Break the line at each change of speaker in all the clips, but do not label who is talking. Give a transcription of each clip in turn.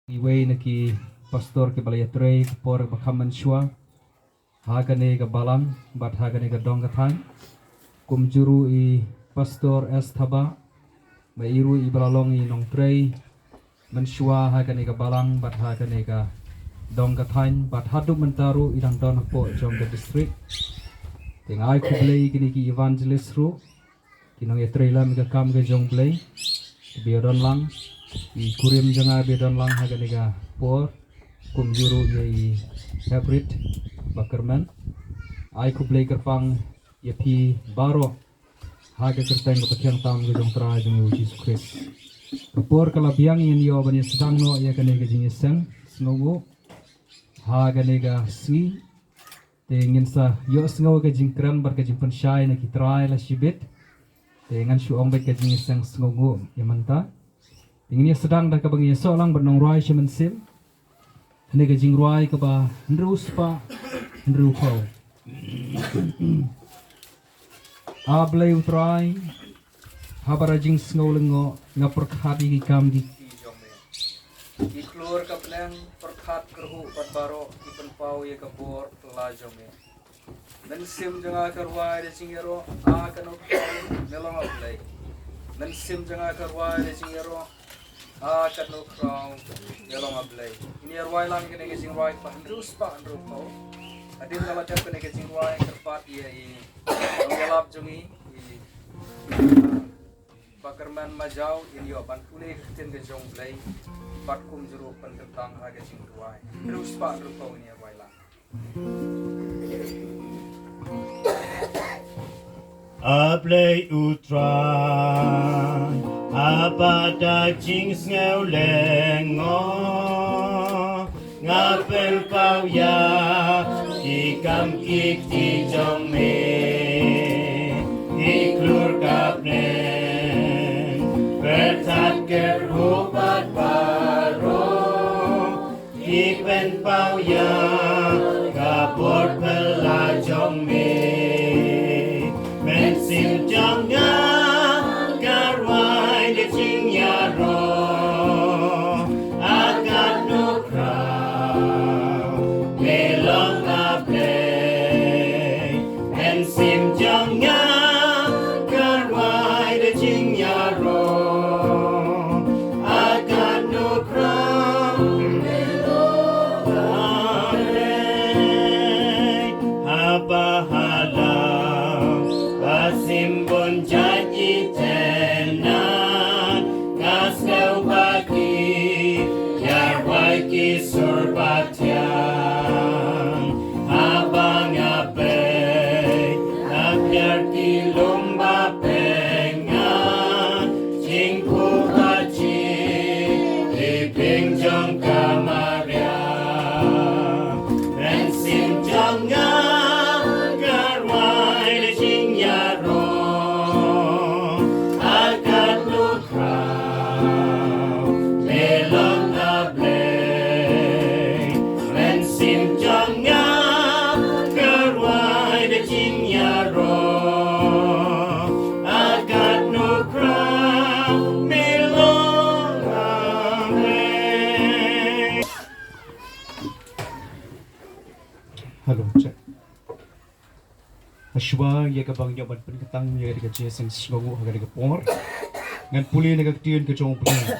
Iway naki pastor ke balaya trei por bakaman shua hagane ga balang bat hagane ga dong gathang kumjuru I pastor es thaba ba iru I balalong I nong trei menshua hagane ga balang bat hagane ga dong gathang bat hadu mentaru idang don po jong ga district tengai kublei kini ki evangelist ru kinong ya trei lam ga kam ga jong blei biodon lang I kurim janga bedon lang hagane ga por kumjuru ye hybrid bakerman ai kublei kerpang ye pi baro haga kerteng ga pakyang tam ga jong tra jong Jesus Christ por kala biang yen yo bani sedang no ye kane ga jing iseng sngogo hagane ga si te ngin sa yo sngo ga jing kram bar ga jing pun shai na ki trai la shibit te ngan shu ong bet ga jing iseng sngogo yamanta ingin ia sedang dah kabang ia solang bernong ruai shemen sim hene ga jing ruai ka ba ndru spa ndru pau ablay utrai habara jing sngolengo nga perkhati ki kam gi
I keluar ka pleng perkhat kerhu patbaro I penpau ye kapor la jome dan sim janga karwai de singero a kanok melong ablay dan sim janga karwai de singero a kanok krau melong ablay ini arwai lang kene ke singwai pa ndrus pa ndru pau adin kala jap kene ke singwai kerpat ye I ngelap jungi Bakerman majau in yo ban pulih tin ke jong blai pat kum juru pentang haga sing tuai terus pak rupa ini arwai lang
Ablay utran apada jing sngew lengo ngapel pau ya ikam kik ti jong me iklur kapne bertat kerupat baro ipen pau ya kapor pela jong me sim janga garwai de ching yaro akan no crown belong a play and sim janga garwai de ching yaro akan no crown belong a play habahala Simbon janji tenan Kaskau bagi Yarwai ki surbatian Abang abe Nakyar ki lumba pengan Cingku haji Liping jong kamariam Rensim jangan
Hello, check. Ashwa ya kabang nyaman penketang ya dekat jeseng singogu haga dekat por. Ngan puli negak tiun ke jong puli.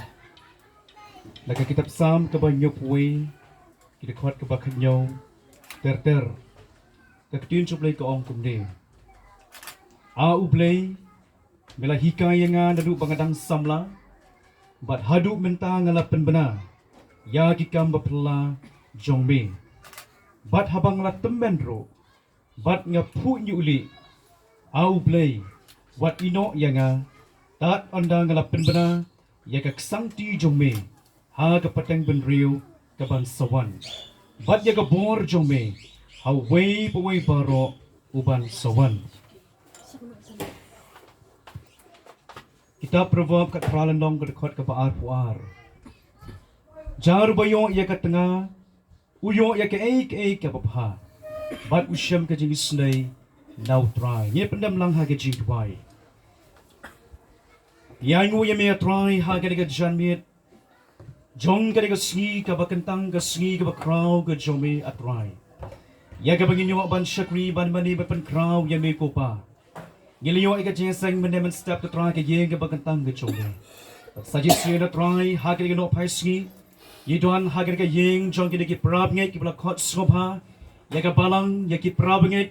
Laka kitab sam kabang nyopwe kita kuat ke bakan nyau ter kak tiun cuplay ke ong kumde. A ublay mela hikay nga nadu bangadang samla bat hadu menta ngalapan bena ya kikam bapla jong me. Bat habang la tembendro bat nga pu nyuli au play wat ino yanga tat anda ngalapen bena ya kak sangti jome ha kapateng benriu kaban sawan bat ya bor jome ha way baro uban sawan kita proverb kat pralan dong ke dekat ke baar puar jar bayo ya kat tengah uyo ya ke ek ke bapha bat usyam ke jing snai nau try ye pendam lang ha ke jing twai yang ngu ye me try ha ke jan miet
Jong ka ka sngi ka ba kentang ka sngi ka ba kraw ka jome atrai. Ya ka bangin yo ban shakri ban mani ba pan kraw ya me ko pa. Giliyo ay ka jeseng menemen step ka try ka yeng ka ba kentang ka jome. Sajisi na try ha ka no pai sngi. Yiduan ha ka yeng jong ka ki prab ngai ki bla khot sngopha. Ya ka balang ya ki prab ngai.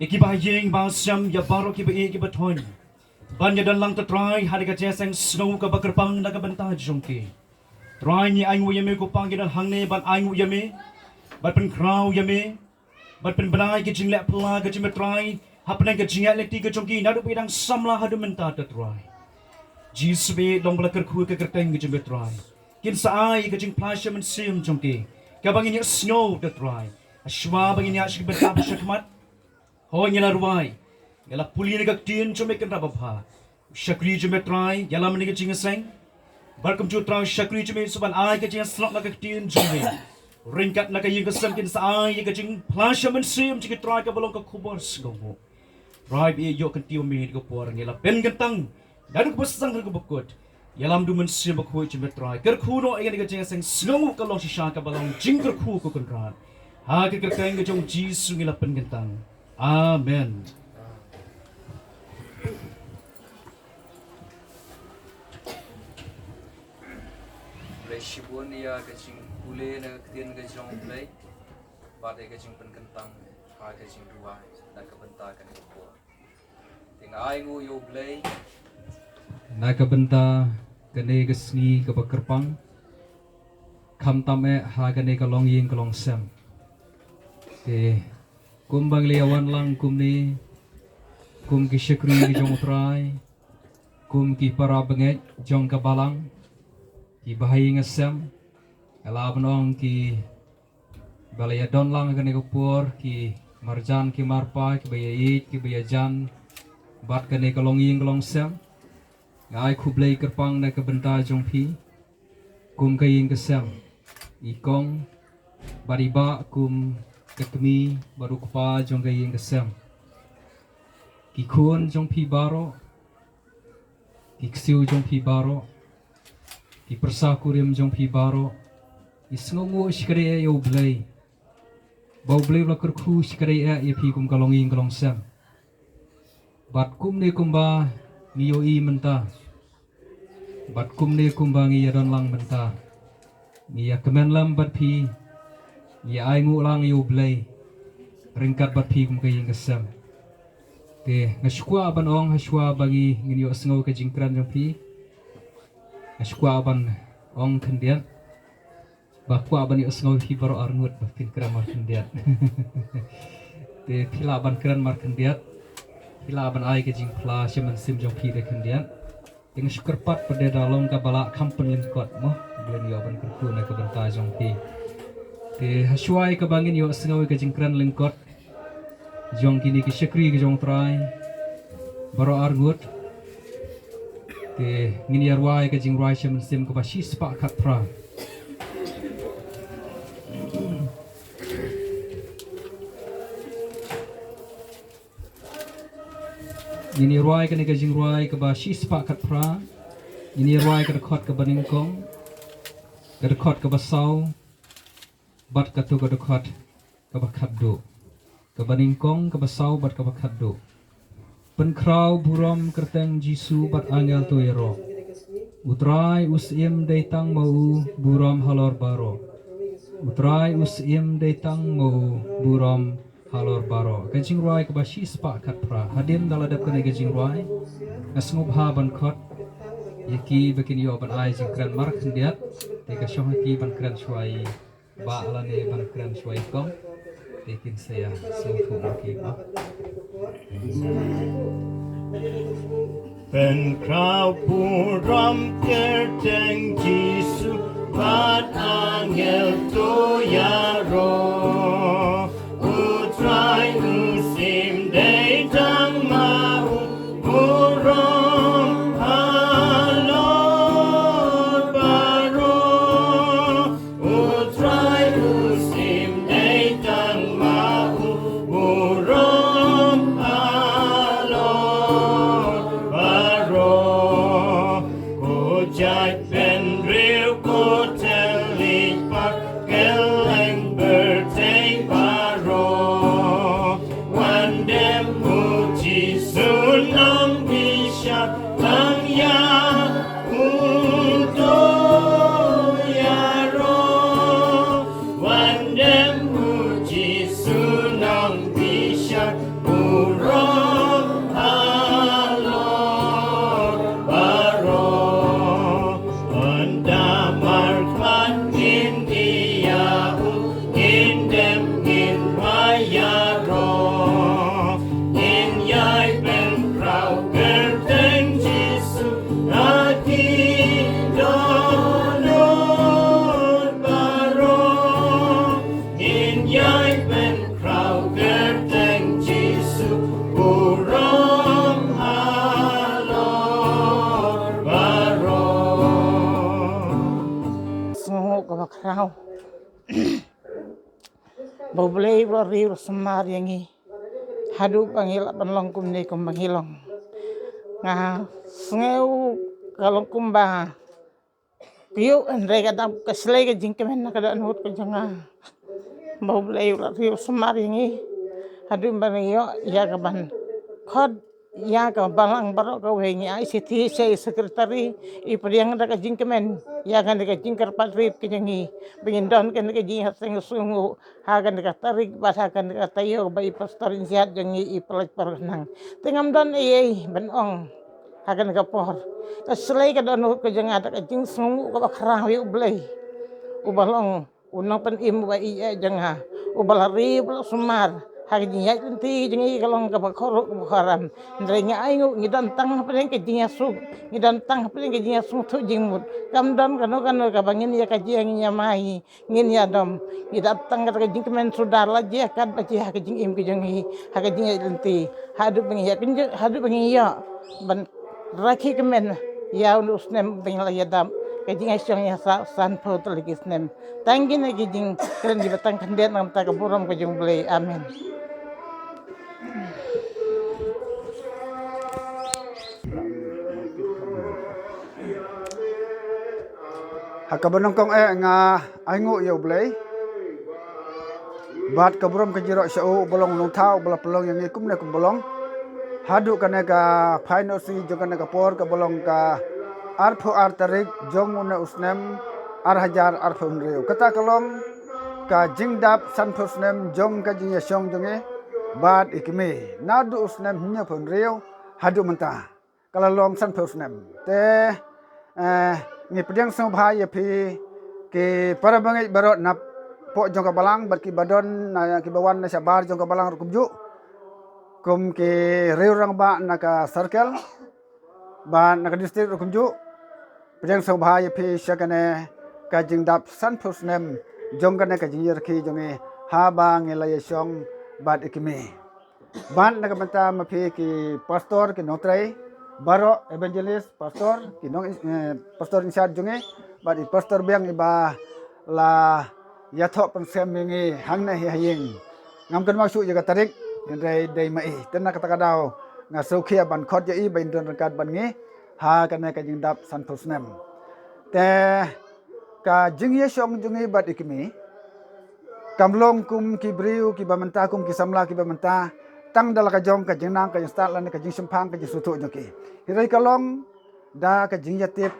Iki ba yeng ba syam ya baro ki ba ki ba thon. Ban ya dan lang ta try ha ka jeseng snow ka ba kerpang na ka banta jongki. Try ni ai ngu yame ko pang ki dan hang ne ban ai ngu yame. Ban pen kraw yame. Ban pen banai ki jing le pla ka jim try. Hapnang ka jing le ti ka jongki na du bidang samla ha du menta ta try. Jisbe dong bla ker khu ka kerteng ka jim try. Kin sa ai ka jing plasha men sim jongki. Ka bangin ya snow ta try. Ashwa bangin ya shik bata shakmat. Ho ngela ruai. Ngela puli ni ka tin jome kan rabapha. Shakri jome try yala mani ka jing seng. Barkum chu try shakri jome suban ai ka jing slot na ka tin jome. Ringkat na ka ying ka sem kin sa ai ka jing plasha men sim jing try ka balong ka khubor sgomo. Try bi yo kan tiu mi ka por ngela pen gantang. Dan ko pasang ka bukot. Yalam du men sim ko jome try. Ker khu no ai ka jing seng snow ka long shisha ka balong jing ker khu ko kan ran. Ha ka ka jong jisu ngela pen gantang. Amen.
Shibun ya kecing kule na ketian kecing play, badai kecing penkentang, ha kecing dua dan kebentakan itu buat. Tinggal aingu yo play.
Na ka benta kane ka sngi ka ba kerpang. Kam tame ha kane ka long ying ka long sem. Kumbang liawan lang kum ni. Kum ki shakri ki jong utrai. Kum ki para benget jong ka balang. Ki bahai ngasem ala benong ki balaya don lang kan ekopor ki marjan ki marpa ki baya it ki baya jan bat kan ekolong ying kolong sem ngai khublei kerpang na ka benta jong phi kum ka ying kesem ikong bariba kum kakmi baru kpa jong ka ying kesem ki khun jong phi baro ki ksiu jong phi baro ki persakurim jong pi baro isngongu shikare yo blai bau blai la kerkhu shikare ya pi kum kalong ing kalong sam bat kum ne kumba ni yo i menta bat kum ne kumba ngi ya don lang menta ni ya kemen lam bat pi ni ai ngu lang yo blai ringkat bat pi kum ka ing kasam te ngashkwa ban ong hashwa bagi ngi yo sngo ka jingkran jong pi Ashkwa ban ong kendian, bakwa ban yos ngau hi baro arngut bakin kran mar kendiat. Te pila ban kran mar kendiat, pila ban ai ke jing pla shaman sim jong pi de kendian. Ing syukurpat pada dalong ka bala kampen lingkot moh bulan yo ban kerku na ka benta jong pi. Te hashwai ka bangin yo ngau ke jing kran lingkot. Jong kini ki syakri ke jong trai. Baro arngut te ngini arwai ka jing rai shaman sim ka bashi spa khat pra ngini arwai ka ne ka jing rai ka bashi spa khat pra ngini arwai ka khot ka baning kong ka khot ka basau bat ka tu ka khot ka ba khat do ka baning kong ka basau bat ka ba khat do pen kraw buram kerteng jisu bat angel toero utrai usim datang mau buram halor baro utrai usim datang mau buram halor baro kajing rai kebashi spa kat pra hadin daladap kene kajing rai ngasngub ha ban khot yaki bekin yo ban ai jing kran mar khndiat te ka shoh ki ban kran shwai ba alane ban kran shwai kom tekin saya sungfu ki ba
Pen kraw puram kerteng Jisu bat angel to yaro utrai usim datang mau buram halor baro utrai usim datang mau buram halor baro ko jai pen
semua ke bakrau. Boleh riu semar yang ini. Hadu panggil penlong kum ni kum panggilong. Nga sengeu kalau kumba. Piu andre kadang keslay ke jingkemen kadang hut ke janga. Boleh riu semar yang ini. Hadu panggil ya kaban. Kod ya ka balang barok ka wengi ICT say secretary ipadiang da ka jingkemen ya kan ka jingkar patrit ke jangi bingindon kan ka jing haseng sungu hagan ka tarik basakan ka tayo bai pastor siat jangi ipalaj parnang tingam don ei benong hagan ka por ka selai ka don ka janga da ka jing sungu ka bakrang wi ublay ubalong unang pan im ba iya janga ubalari bal sumar hagi ya tinti jengi kalong ka bakhoro bukharam ndrenga aingu ngidan tang pelen ke jinga su ngidan tang pelen ke jinga su thu jingmut kam don kano ka bangin ya ka jiang nya mai ngin ya dom ngidan tang ka jing kemen sudar la je kad ba je ha jing im ke jengi ha jing tinti hadu bengi ya kinje hadu bengi ya ban rakhi kemen ya usnem bengi la ya dam ke jing asyang ya san pho teligis nem tangin ke jing keren di batang kandet nam ta ka buram ke jing blai amin.
Hakabanongkong nga aingo yo blay bat kabrom ka jiro shau bolong long thau bola pelong yang ikum ne bolong hadu kane ka final si jogane ka por ka bolong ka arpho tarik jong une usnem hajar arpho unreu kata kalong ka jingdap sanpho usnem jong ka jing yashong jonge bat ikme nadu usnem nya phon reu hadu menta kalalong sanpho usnem te ni pediang sang bahaya pi ke para bangai barot nap po jong ka balang bat ki badon na ki bawan na sabar jong ka balang rukumju kum ke reurang ba na ka circle ba na ka district rukumju pediang sang bahaya pi syakane ka jingdap san pusnem jong ka na ka jingir ki jonge ha ba ngelaya syong bat ikime ban na ka banta mapi ki pastor ki notrai baro evangelist pastor kinong pastor in charge jonge badi pastor biang iba la yathok pensem ngi hangna hi hayeng ngam kan masuk jaga tarik ndai dai mai tenna kata kadau nga saukhia ban khot ya i bain don kat ban ngi ha kana ka jingdap santusnem te ka jingye shong jonge bad ikimi kamlong kum ki briu ki bamanta kum ki samla ki bamanta tang dala ka jong ka jingnang ka instal lan ka jing sempang ka jisutu joki hirai kalong da ka jing yatip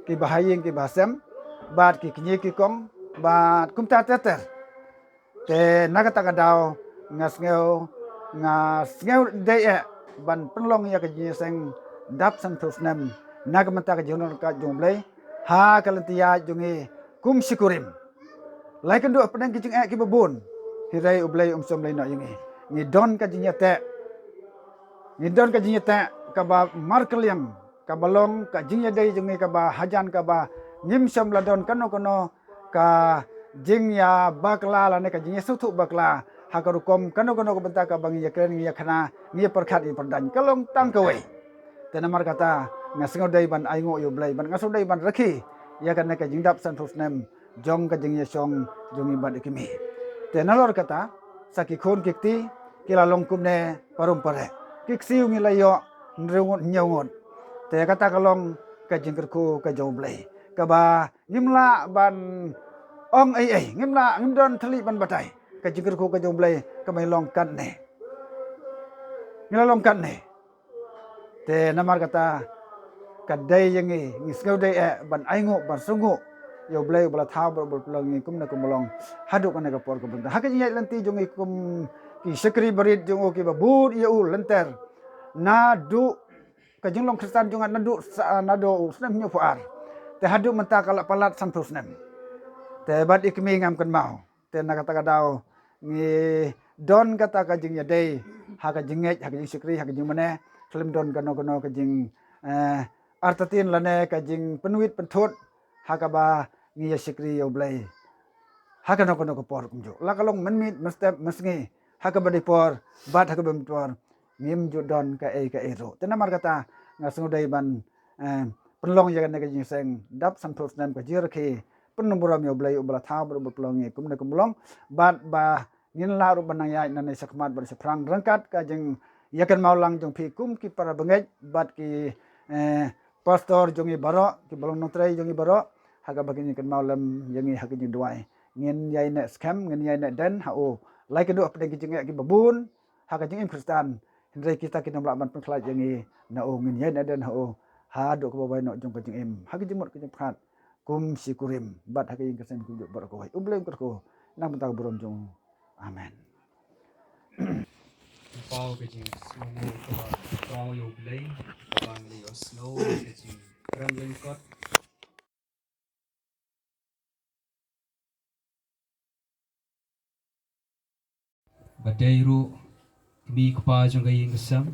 ki bahayeng ki basem bat ki kinye ki kong bat kumta teter te nagata ka daw ngasngeu de ban penlong ya ka jing seng dap san tusnem nagamata ka jong ka jomblei ha kalantia jongi kum sikurim laikan do pedang ki jing ki babun hirai ublei som lai no yingi ni don ka jinyate ka ba markeliang ka balong ka jinya dai jungi ka ba hajan ka ba ngim sam ladon kano ka jingya bakla la ne ka jinya sutu bakla hakarukom kano ko benta ka bangi ya kren ya khana ni perkhat i perdan kalong tang ka wei tenamar kata ngasngo dai ban aingo yo blai ban ngaso dai ban rakhi ya kan ka jingdap san thusnem jong ka jingya song jungi ban ikimi tenalor kata saki khon kikti kila longkum ne parum pare kiksiu ngilayo nreungot nyongot te kata kalong ka jingkerku ka jomblei ka ba ngimla ban ong ai ngimdon thali ban batai ka jingkerku ka jomblei ka mai long kan ne ngilalong kan ne te namar kata ka dai yangi ngisngau dai ban aingo ban sungu yo blai bala thau bal plong ngi kum na kumlong haduk ne ka por ka benda hakin yai lanti jongi kum ki sekri barit jongo ki babur ya ul lenter nadu ka jinglong kristan jonga nadu usnem nyu fuar te hadu menta kala palat santusnem te bad ikmi ngam kan mau te na kata kadau ngi don kata ka jing ya dei ha ka jinget ha ka jing sekri ha ka jing mane slim don kano ka jing artatin lane ka jing penuit penthut ha ka ba ngi ya sekri yo blai ha ka no ko por kumjo la kalong menmit mestep mesngi haka badipor bat haka bempor ngim judon ka ero tenamar kata ngasung dai ban penlong ya ka jing seng dap san prosnem ka jirki penuburam yo blai ubla tha ber pelong ye kum ne kum long bat ba ngin la ru banang ya nan sakmat ber seprang rangkat ka jeng yakan maulang jong phi kum ki para bengej bat ki pastor jongi baro ki balong notrai jongi baro haga bagini kan maulam yangi hakini duai ngin yai ne scam ngin yai ne den ha o lai ke do apde ki jeng ki babun haga jeng Kristen hindai kita kinam laban pengkhlai yangi na o ngin yai ne den ha o ha do ko bai no jong ka jeng em hagi jemot ke jeng phat kum sikurim bat hagi jeng kesen ku bar ko hai ublem ko nang bentang burom jong amen
Pau ke jing snow ko pau yo blay bang li o snow ke jing trembling kot badairu kmi kpa jong ga ying sam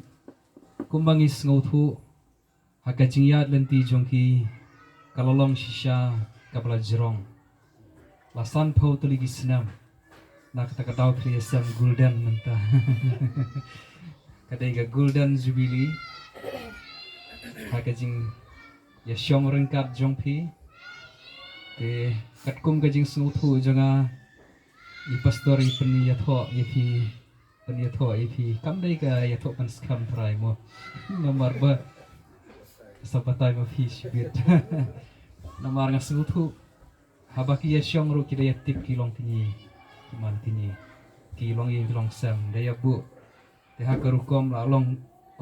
kumbangi snow thu haka jing yat lenti jong ki kalolong shisha kapla jirong lasan pau tuligi senam nak kata kata kriya sam golden menta kadai ga golden jubilee haka jing ya syong rengkat jong pi te katkum ga jing snow thu jonga i pastor i pen ya tho i pi pen ya tho i pi kam dai ga ya tho pan skam trai mo nomor ba sabatai ma fi shibit nomor nga snow thu habaki ya syong ru kida ya tip kilong tini man tini kilong ye kilong sam daya bu te hakarukom la long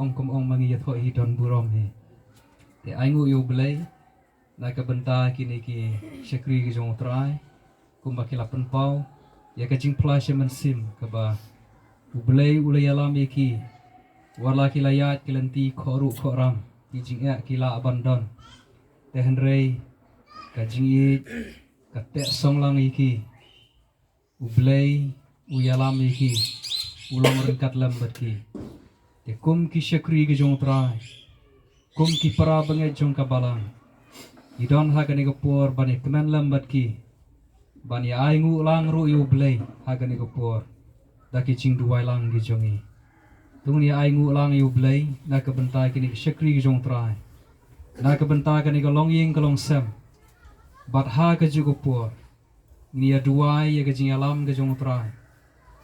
ongkom ong mangi ya tho hi don burom he te aingu yo blai na ka benta kini ki shakri ki jong trai kumba kila pen pau ya ka jing flash man sim ka ba ublai ulai alam ye ki wala kila yat kilanti khoru khoram ki jing ya kila abandon te henrei ka jing ye ka te song lang ye ki ublay uyalam iki ulong rengkat lambat ki te kum ki syakri ki jong trai kum ki para bangai jong kabalang idon hagani ko por bani kemen lambat ki bani aingu lang ru ublay hagani ko por daki jing duai lang ki jongi tungni aingu lang ublay na ka bentai kini syakri ki jong trai na ka bentai kani ko long ying kalong sem bat ha ka jugo por ni ya duai ya kajing alam ke jong trai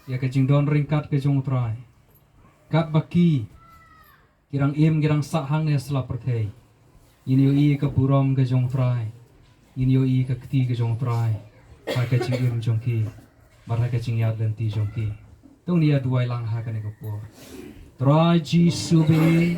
ya kajing don ringkat ke jong trai kat baki kirang im kirang sak hang ne sela perthei ini yo i ke burom ke jong trai ini yo i ke kti ke jong trai ha kajing im jong ki bar ha kajing yat lenti jong ki tung ni ya duai lang ha ka ne ko por trai ji subi